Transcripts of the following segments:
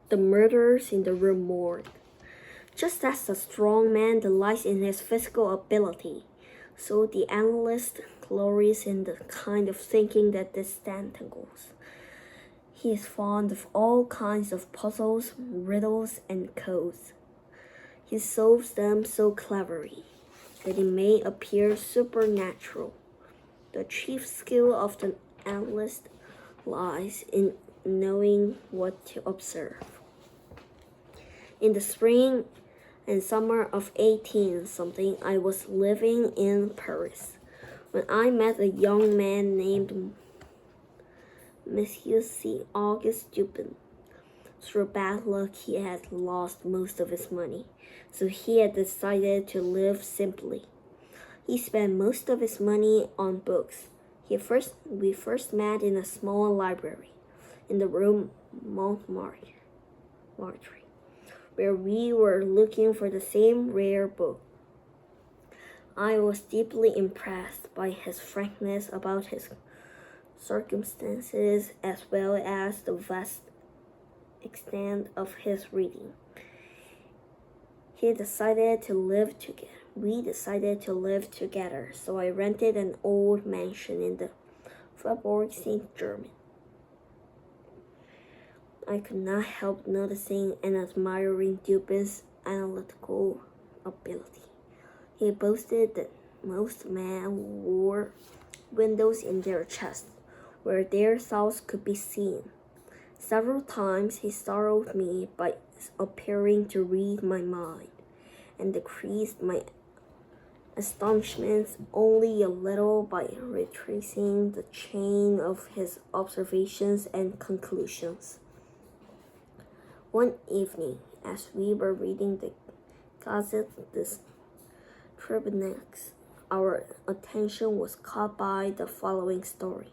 The Murders in the Rue Morgue. Just as the strong man delights in his physical ability, so the analyst glories in the kind of thinking that disentangles. He is fond of all kinds of puzzles, riddles, and codes. He solves them so cleverly that it may appear supernatural. The chief skill of the analyst lies in knowing what to observe. In the spring and summer of 18-something, I was living in Paris when I met a young man named Monsieur C. Auguste Dupin. Through bad luck, he had lost most of his money, so he had decided to live simply. He spent most of his money on books. We first met in a small library in the Rue Montmartre, where we were looking for the same rare book. I was deeply impressed by his frankness about his circumstances as well as the vast extent of his reading. We decided to live together, so I rented an old mansion in the Faubourg Saint-Germain. I could not help noticing and admiring Dupin's analytical ability. He boasted that most men wore windows in their chests, where their thoughts could be seen. Several times he startled me by appearing to read my mind, and decreased my astonishment only a little by retracing the chain of his observations and conclusions. One evening, as we were reading the Gazette des Tribunaux, our attention was caught by the following story: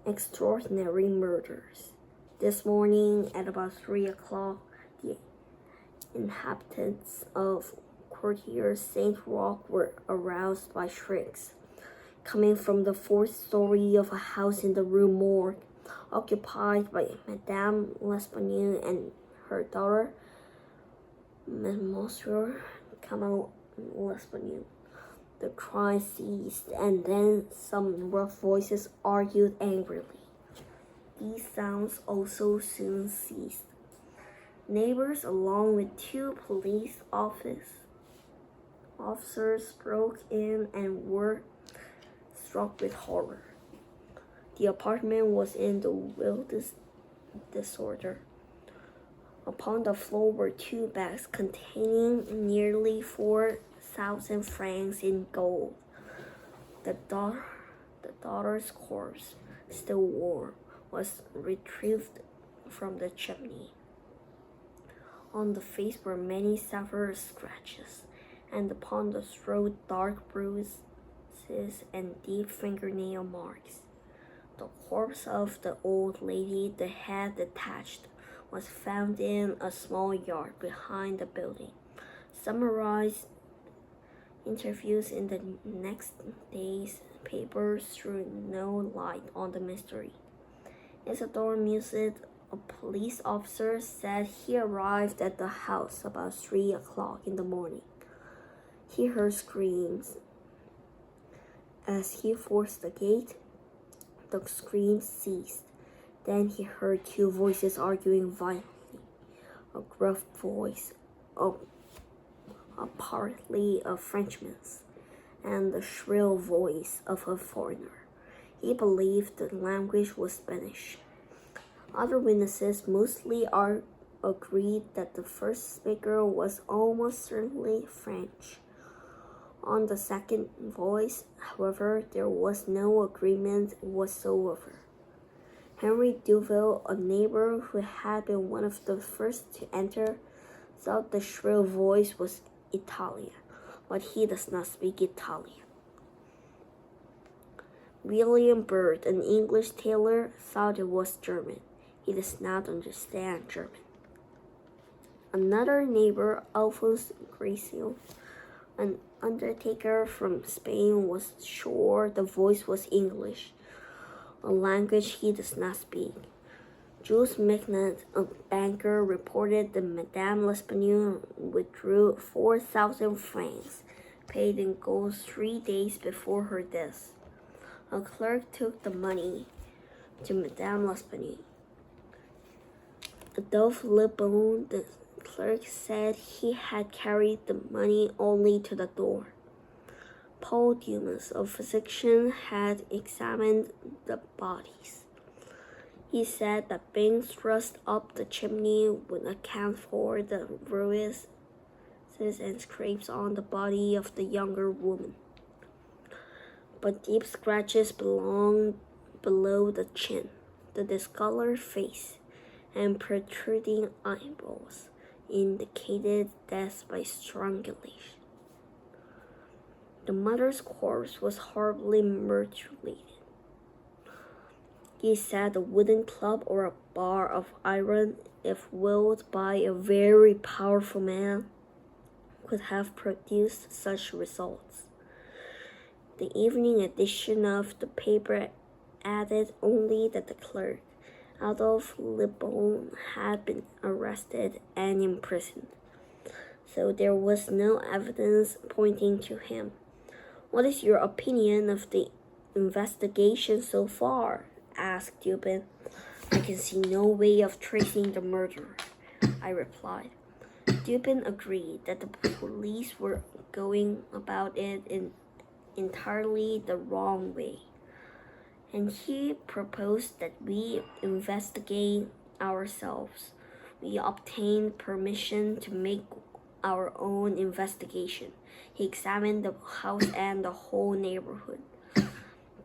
Extraordinary Murders. This morning at about 3 o'clock, the inhabitants of Quartier Saint-Roch were aroused by shrieks coming from the fourth story of a house in the Rue Morgue, occupied by Madame L'Espagnole and her daughter, Mademoiselle Camille L'Espagnole. The cry ceased, and then some rough voices argued angrily. These sounds also soon ceased. Neighbors, along with 2 police officers, broke in and were struck with horror. The apartment was in the wildest disorder. Upon the floor were 2 bags containing nearly 4,000 francs in gold. The daughter's corpse, still warm, was retrieved from the chimney. On the face were many severe scratches, and upon the throat dark bruises and deep fingernail marks. The corpse of the old lady, the head detached, was found in a small yard behind the building. Summarized interviews in the next day's papers threw no light on the mystery. Isidore mused. A police officer said he arrived at the house about 3 o'clock in the morning. He heard screams. As he forced the gate, the screams ceased. Then he heard 2 voices arguing violently. A gruff voice, apparently a Frenchman's, and the shrill voice of a foreigner. He believed the language was Spanish. Other witnesses mostly agreed that the first speaker was almost certainly French. On the second voice, however, there was no agreement whatsoever. Henry Duville, a neighbor who had been one of the first to enter, thought the shrill voice was Italian, but he does not speak Italian. William Bird, an English tailor, thought it was German. He does not understand German. Another neighbor, Alphonse Gracio, an undertaker from Spain, was sure the voice was English, a language he does not speak. Jules Magnat, a banker, reported that Madame L'Espagnole withdrew 4,000 francs, paid in gold 3 days before her death. A clerk took the money to Madame L'Espagnole. Adolphe Le Bon, the clerk, said he had carried the money only to the door. Paul Dumas, a physician, had examined the bodies. He said that being thrust up the chimney would account for the bruises and scrapes on the body of the younger woman. But deep scratches belonged below the chin, the discolored face, and protruding eyeballs indicated death by strangulation. The mother's corpse was horribly mutilated. He said a wooden club or a bar of iron, if wielded by a very powerful man, could have produced such results. The evening edition of the paper added only that the clerk, Adolphe Le Bon, had been arrested and imprisoned, so there was no evidence pointing to him. "What is your opinion of the investigation so far?" asked Dupin. "I can see no way of tracing the murderer," I replied. Dupin agreed that the police were going about it in entirely the wrong way, and he proposed that we investigate ourselves. We obtained permission to make our own investigation. He examined the house and the whole neighborhood.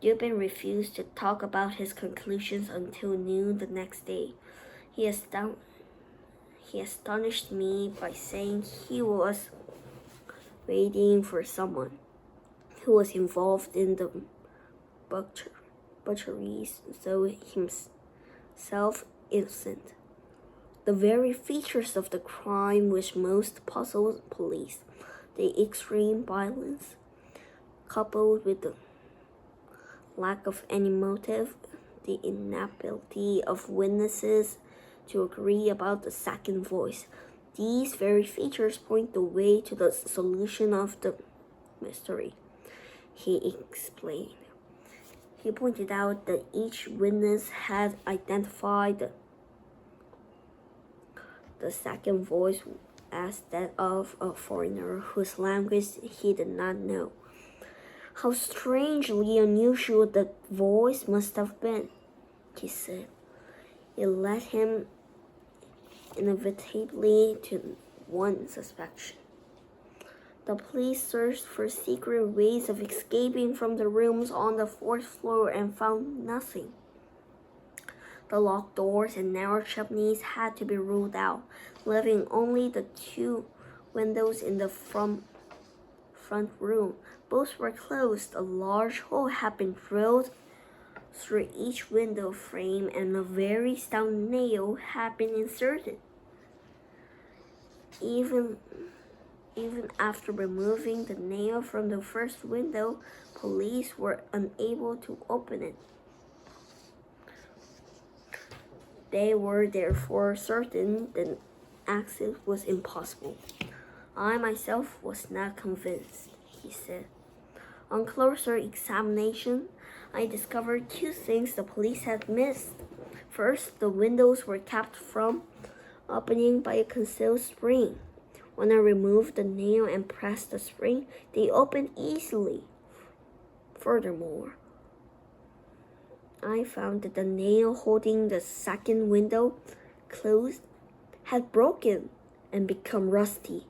Dupin refused to talk about his conclusions until noon the next day. He astonished me by saying he was waiting for someone who was involved in the butcheries, though himself innocent. The very features of the crime which most puzzled police, the extreme violence, coupled with the lack of any motive, the inability of witnesses to agree about the second voice. These very features point the way to the solution of the mystery, he explained. He pointed out that each witness had identified the second voice as that of a foreigner whose language he did not know. "How strangely unusual that voice must have been," he said. "It led him inevitably to one suspicion." The police searched for secret ways of escaping from the rooms on the 4th floor and found nothing. The locked doors and narrow chimneys had to be ruled out, leaving only the 2 windows in the front room. Both were closed. A large hole had been drilled through each window frame, and a very stout nail had been inserted. Even after removing the nail from the first window, police were unable to open it. They were therefore certain that access was impossible. I myself was not convinced, he said. On closer examination, I discovered 2 things the police had missed. First, the windows were kept from opening by a concealed spring. When I removed the nail and pressed the spring, they opened easily. Furthermore, I found that the nail holding the second window closed had broken and become rusty,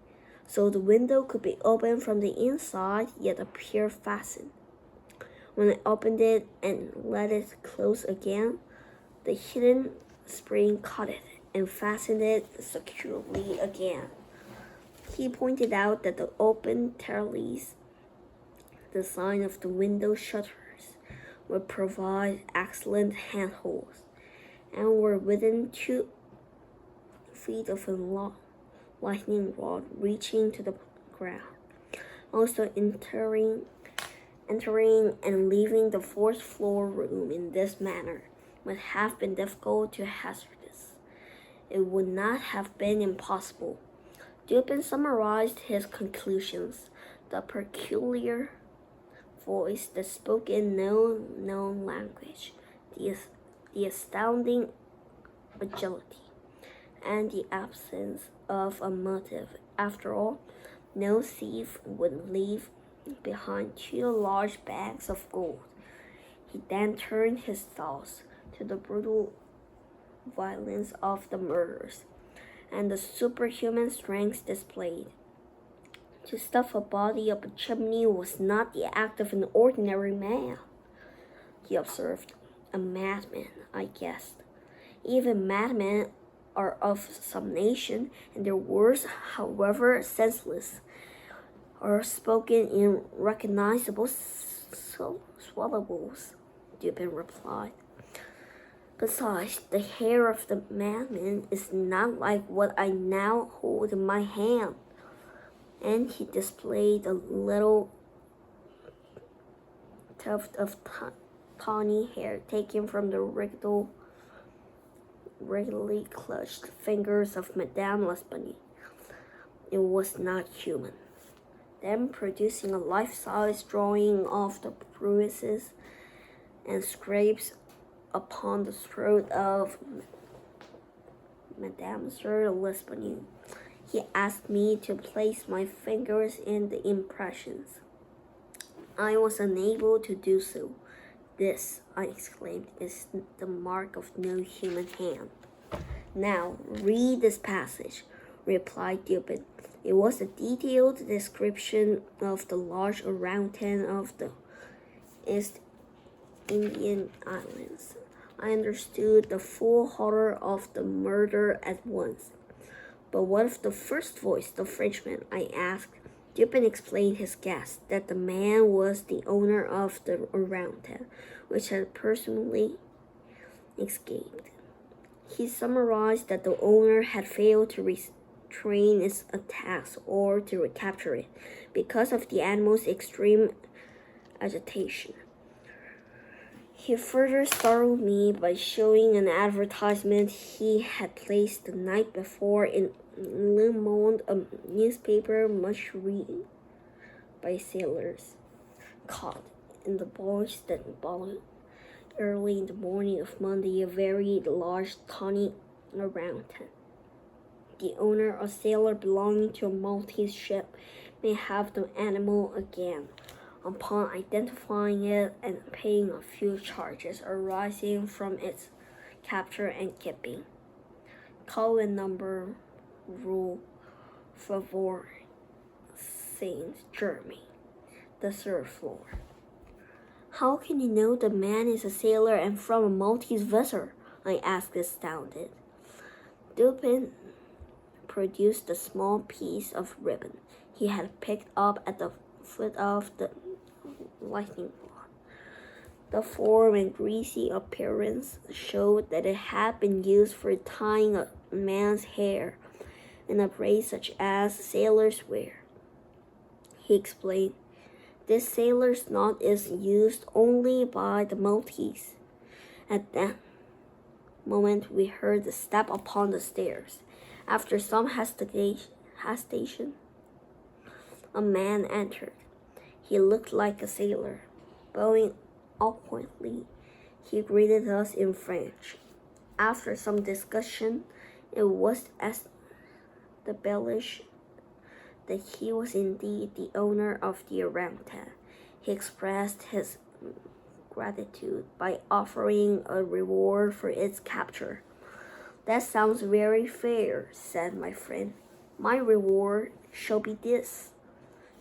so the window could be opened from the inside yet appear fastened. When I opened it and let it close again, the hidden spring caught it and fastened it securely again. He pointed out that the open trellis, the sign of the window shutters, would provide excellent handholds, and were within 2 feet of a lightning rod reaching to the ground. Also, entering and leaving the 4th floor room in this manner would have been difficult to hazardous. it would not have been impossible. Dupin summarized his conclusions. The peculiar voice that spoke in no known language, the astounding agility, and the absence of a motive. After all, no thief would leave behind 2 large bags of gold. He then turned his thoughts to the brutal violence of the murders and the superhuman strength displayed. To stuff a body up a chimney was not the act of an ordinary man, he observed. A madman, I guessed. Even madmen are of some nation, and their words, however senseless, are spoken in recognizable syllables, Dupin replied. Besides, the hair of the madman is not like what I now hold in my hand. And he displayed a little tuft of tawny hair taken from the regularly clutched fingers of Madame L'Espanaye. It was not human. Then, producing a life-size drawing of the bruises and scrapes upon the throat of Madame L'Espanaye, he asked me to place my fingers in the impressions. I was unable to do so. This, I exclaimed, is the mark of no human hand. Now, read this passage, replied Dupin. It was a detailed description of the large orangutan of the East Indian Islands. I understood the full horror of the murder at once. But what of the first voice, the Frenchman? I asked. Dupin explained his guess, that the man was the owner of the orangutan, which had personally escaped. He summarized that the owner had failed to restrain its attacks or to recapture it because of the animal's extreme agitation. He further startled me by showing an advertisement he had placed the night before in Le Monde, a newspaper much read by sailors caught in the boys that followed. Early in the morning of Monday, a very large tawny orangutan, the owner, a sailor belonging to a Maltese ship, may have the animal again. Upon identifying it and paying a few charges arising from its capture and keeping. Call in number Rue Favor Saint Germain, the 3rd floor. How can you know the man is a sailor and from a Maltese vessel? I asked, astounded. Dupin produced a small piece of ribbon he had picked up at the foot of the lightning rod. The form and greasy appearance showed that it had been used for tying a man's hair in a braid such as sailors wear. He explained, this sailor's knot is used only by the Maltese. At that moment, we heard a step upon the stairs. After some hesitation, a man entered. He looked like a sailor. Bowing awkwardly, he greeted us in French. After some discussion, it was established that he was indeed the owner of the orangutan. He expressed his gratitude by offering a reward for its capture. That sounds very fair, said my friend. My reward shall be this.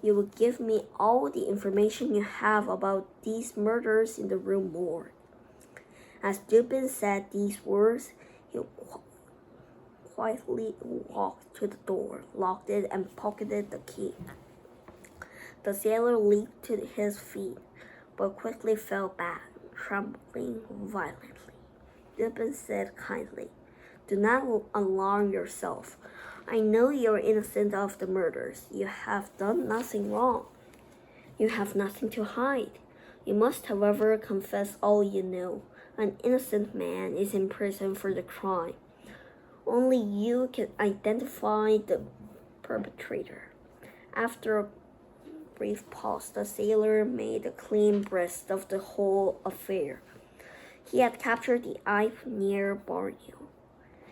You will give me all the information you have about these murders in the Rue Morgue. As Dupin said these words, he quietly walked to the door, locked it, and pocketed the key. The sailor leaped to his feet, but quickly fell back, trembling violently. Dupin said kindly, do not alarm yourself. I know you are innocent of the murders. You have done nothing wrong. You have nothing to hide. You must, however, confess all you know. An innocent man is in prison for the crime. Only you can identify the perpetrator. After a brief pause, the sailor made a clean breast of the whole affair. He had captured the ape near Borneo.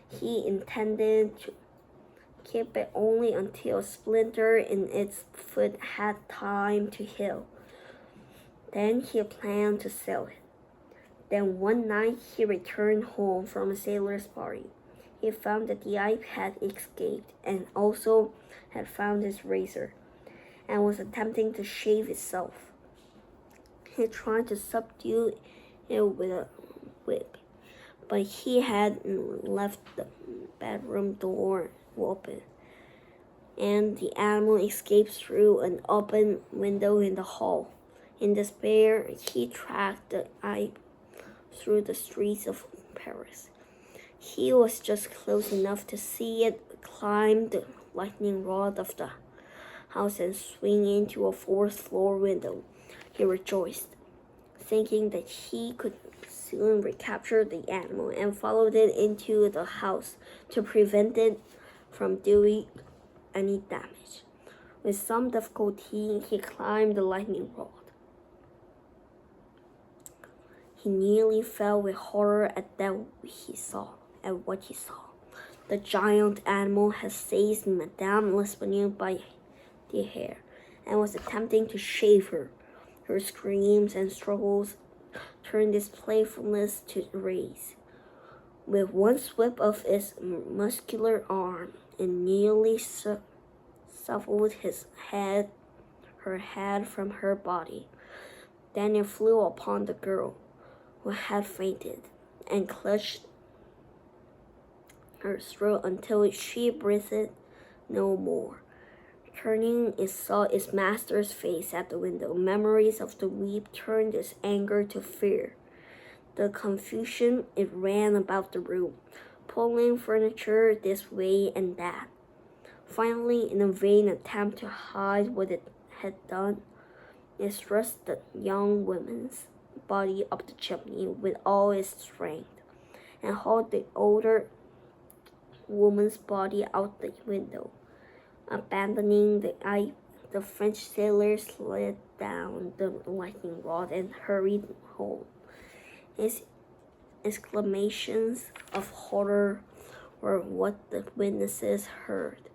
He intended to keep it only until a splinter in its foot had time to heal. Then he planned to sell it. Then one night he returned home from a sailor's party. He found that the ape had escaped and also had found his razor and was attempting to shave itself. He tried to subdue it with a whip, but he had left the bedroom door open, and the animal escaped through an open window in the hall. In despair, he tracked the ape through the streets of Paris. He was just close enough to see it climb the lightning rod of the house and swing into a fourth-floor window. He rejoiced, thinking that he could soon recapture the animal, and followed it into the house to prevent it from doing any damage. With some difficulty, he climbed the lightning rod. He nearly fell with horror at what he saw. The giant animal had seized Madame L'Espagnole by the hair and was attempting to shave her. Her screams and struggles turned its playfulness to rage. With one sweep of its muscular arm, it nearly severed her head from her body. Then it flew upon the girl, who had fainted, and clutched her throat until she breathed no more. Turning, it saw its master's face at the window. Memories of the weep turned its anger to fear. The confusion, it ran about the room, pulling furniture this way and that. Finally, in a vain attempt to hide what it had done, it thrust the young woman's body up the chimney with all its strength, and hauled the older woman's body out the window. Abandoning the ape, the French sailor slid down the lightning rod and hurried home. His exclamations of horror were what the witnesses heard,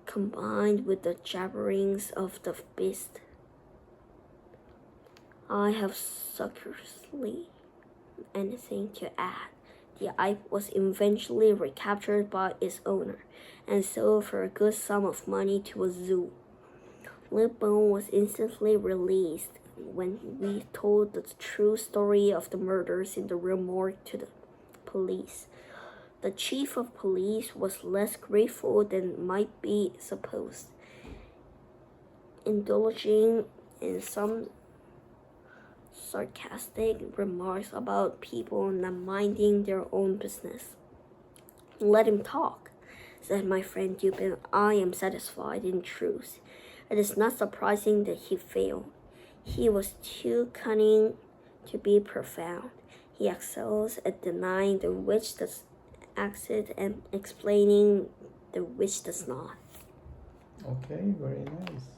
combined with the jabberings of the beast. I have scarcely anything to add. The ape was eventually recaptured by its owner and sold for a good sum of money to a zoo. Le Bon was instantly released when we told the true story of the murders in the Rue Morgue to the police. The chief of police was less grateful than might be supposed, indulging in some sarcastic remarks about people not minding their own business. Let him talk, said my friend Dupin. I am satisfied in truth. It is not surprising that he failed. He was too cunning to be profound. He excels at denying the which does exist and explaining the which does not. Okay, very nice.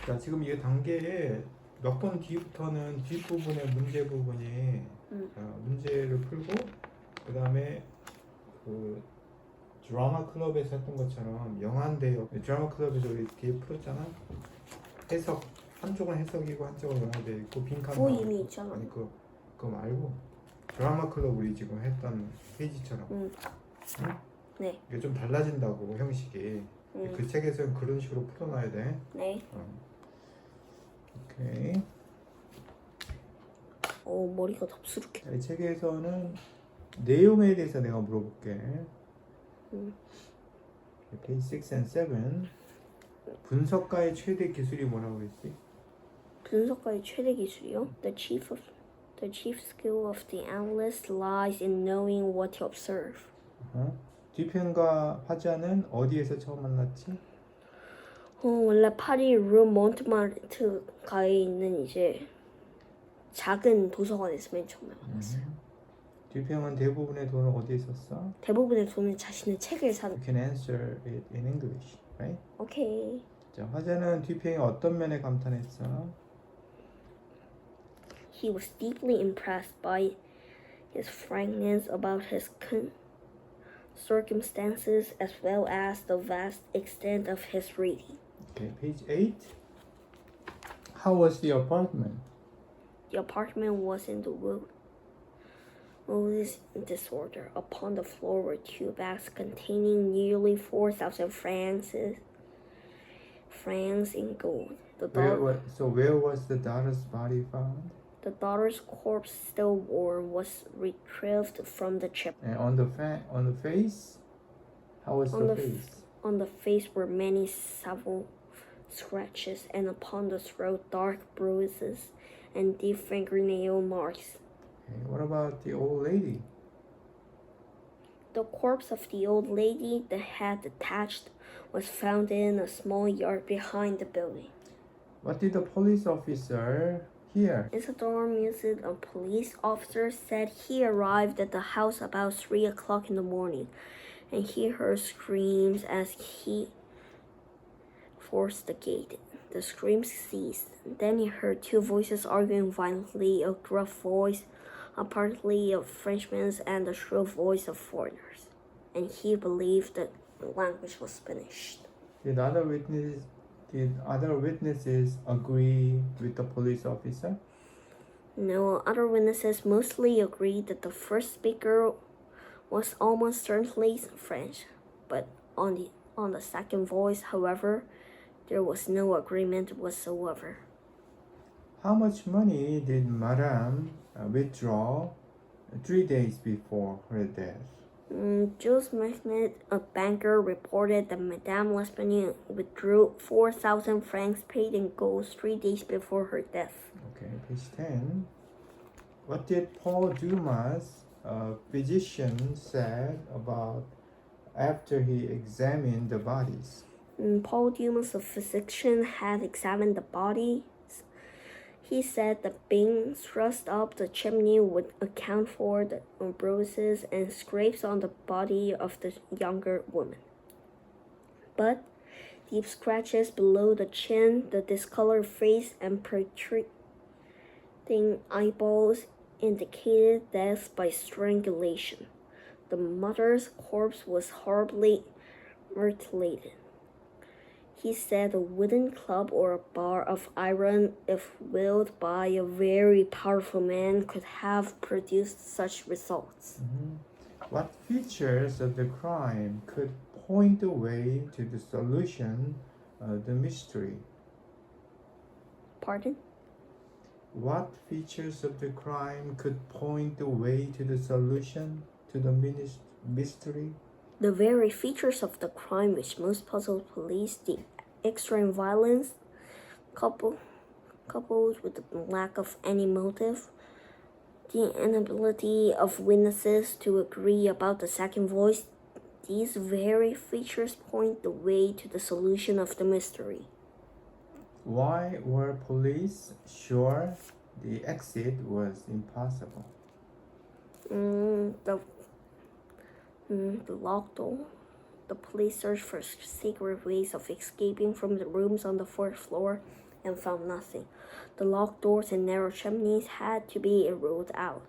자, 지금 이 단계에 몇 번 뒤부터는 뒷부분의 문제 부분이 문제를 풀고 그 다음에 그 드라마 클럽에서 했던 것처럼 영화인데요. 드라마 클럽에서 우리 뒤에 풀었잖아. 해석 한쪽은 해석이고 한쪽은 영어돼 있고 빈칸 그거 이미 있잖아. 아니 그거 말고 드라마 클럽 우리 지금 했던 페이지처럼. 응? 네. 이게 좀 달라진다고 형식이. 그 책에서는 그런 식으로 풀어놔야 돼. 네. 오케이. 머리가 덥수룩해. 이 책에서는 내용에 대해서 내가 물어볼게. 페이지 6 and 7. 분석가의 최대 기술이 뭐라고 했지? 분석가의 최대 기술이요? The chief skill of the analyst lies in knowing what to observe. 뒤편과 화자는 어디에서 처음 만났지? 원래 파리 루 몬트마르트가에 있는 이제 작은 도서관에서 맨 처음 만났어요. 듀평은 대부분의 돈을 어디에 썼어? 대부분의 돈은 자신의 책을 산. You can answer it in English, right? 오케이. 자, 화자는 듀평의 어떤 면에 감탄했어? He was deeply impressed by his frankness about his circumstances as well as the vast extent of his reading. Okay, page 8. How was the apartment? The apartment was in the wildest disorder. Upon the floor were 2 bags containing nearly 4,000 francs in gold. Where was the daughter's body found? The daughter's corpse, still warm, was retrieved from the chimney. And on the face? How was the face? On the face were many several scratches, and upon the throat dark bruises and deep fingernail marks. Okay, what about the old lady? The corpse of the old lady, the head detached, was found in a small yard behind the building. What did the police officer hear? Isidore Musid, a police officer, said he arrived at the house about 3 o'clock in the morning, and he heard screams as he forced the gate. The screams ceased. Then he heard 2 voices arguing violently, a gruff voice, apparently of Frenchmen, and the shrill voice of foreigners. And he believed that the language was Spanish. Did other witnesses agree with the police officer? No, other witnesses mostly agreed that the first speaker was almost certainly French, but on the second voice, however, there was no agreement whatsoever. How much money did Madame withdraw 3 days before her death? Jules Magnet, a banker, reported that Madame L'Espagne withdrew 4,000 francs paid in gold 3 days before her death. Okay, page 10. What did Paul Dumas, a physician, said about after he examined the bodies? Paul Dumas, a physician, had examined the bodies. He said that being thrust up the chimney would account for the bruises and scrapes on the body of the younger woman. But deep scratches below the chin, the discolored face, and protruding eyeballs indicated death by strangulation. The mother's corpse was horribly mutilated. He said a wooden club or a bar of iron, if wielded by a very powerful man, could have produced such results. What features of the crime could point the way to the solution of the mystery? Pardon? What features of the crime could point the way to the solution to the mystery? The very features of the crime which most puzzled police, the extreme violence, coupled with the lack of any motive, the inability of witnesses to agree about the second voice, these very features point the way to the solution of the mystery. Why were police sure the exit was impossible? The locked door. The police searched for secret ways of escaping from the rooms on the 4th floor and found nothing. The locked doors and narrow chimneys had to be ruled out,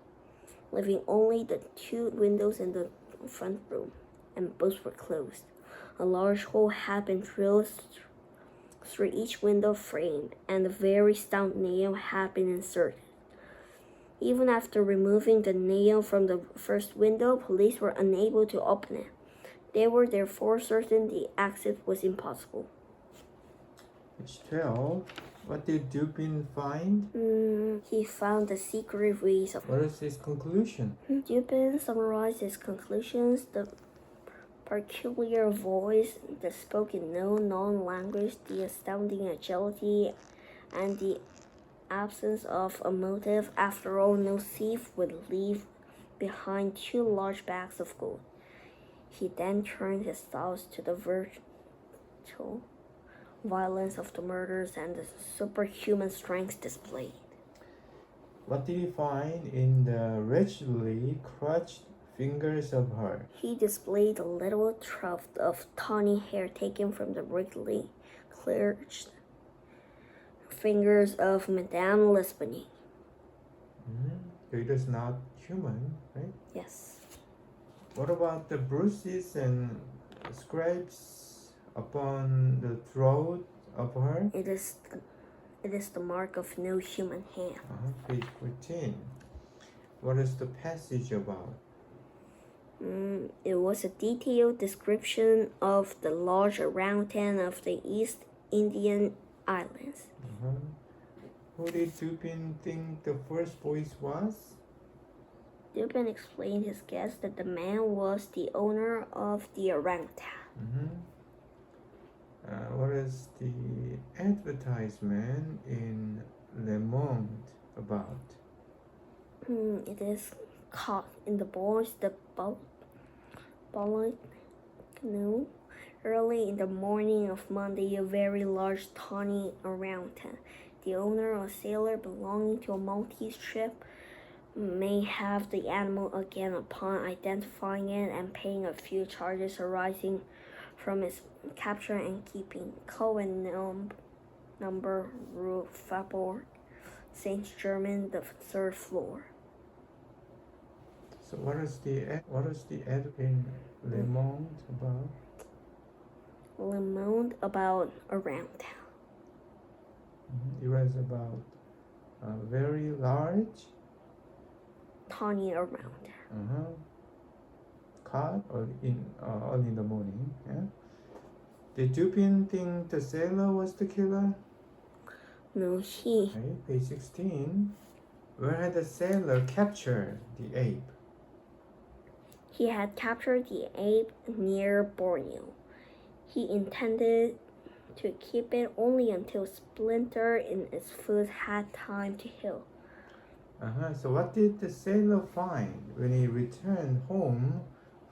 leaving only the 2 windows in the front room, and both were closed. A large hole had been drilled through each window frame, and a very stout nail had been inserted. Even after removing the nail from the first window, police were unable to open it. They were therefore certain the exit was impossible. Page 12. What did Dupin find? He found the secret ways of... What is his conclusion? Dupin summarized his conclusions: the peculiar voice, the spoken no known language, the astounding agility, and the absence of a motive. After all, no thief would leave behind 2 large bags of gold. He then turned his thoughts to the virtual violence of the murders and the superhuman strength displayed. What did he find in the wretchedly crushed fingers of her? He displayed a little tuft of tawny hair taken from the wriggly, clenched fingers of Madame L'Espanaye. So it is not human, right? Yes. What about the bruises and scrapes upon the throat of her? It is the mark of no human hand. Page 14. What is the passage about? It was a detailed description of the large orangutan of the East Indian Islands. Who did Dupin think the first voice was? Dupin explained his guess that the man was the owner of the orangutan. What is the advertisement in Le Monde about? It is caught in the boys the canoe. Early in the morning of Monday, a very large tawny orangutan, the owner or sailor belonging to a Maltese ship, may have the animal again upon identifying it and paying a few charges arising from its capture and keeping. Cohen number Rue Morgue, Saint Germain, the third floor. So what is the ad in Le Monde about? Le Monde about orangutan. It was about a very large Tawny orangutan. caught early in the morning. Yeah. Did Dupin think the sailor was the killer? No, he. Okay, page 16. Where had the sailor captured the ape? He had captured the ape near Borneo. He intended to keep it only until splinter in its foot had time to heal. So what did the sailor find when he returned home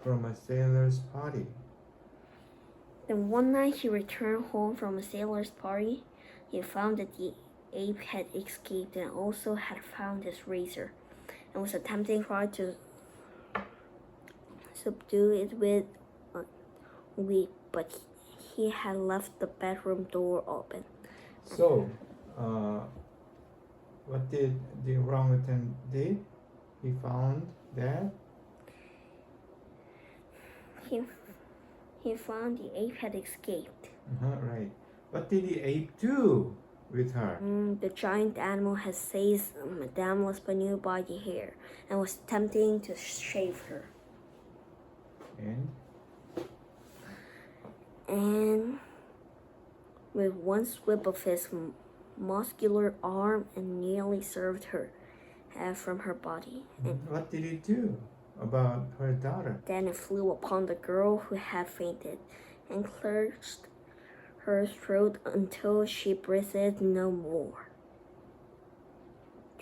from a sailor's party? Then one night he returned home from a sailor's party. He found that the ape had escaped and also had found his razor and was attempting to try to subdue it with a whip, but he had left the bedroom door open. So, what did the orangutan did? He found that he found the ape had escaped. Right. What did the ape do with her? The giant animal had seized Madame L'Espanaye by the hair and was attempting to shave her. And with one sweep of his muscular arm and nearly served her head from her body. And what did he do about her daughter? Then it flew upon the girl who had fainted and clutched her throat until she breathed no more.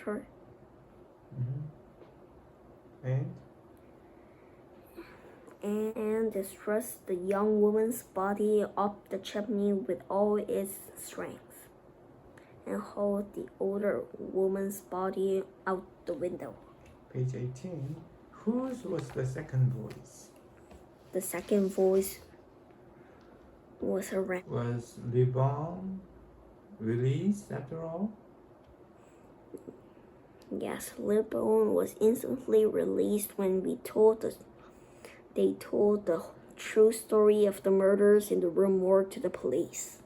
Sure. And thrust the young woman's body up the chimney with all its strength, and hauled the older woman's body out the window. Page 18. Whose was the second voice? The second voice was Was Le Bon released after all? Yes, Le Bon was instantly released when they told the true story of the murders in the Rue Morgue to the police.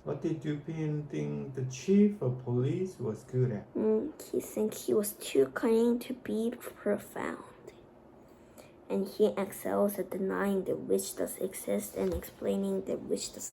What did Dupin think the chief of police was good at? He thinks he was too cunning to be profound. And he excels at denying the witch does exist and explaining the witch does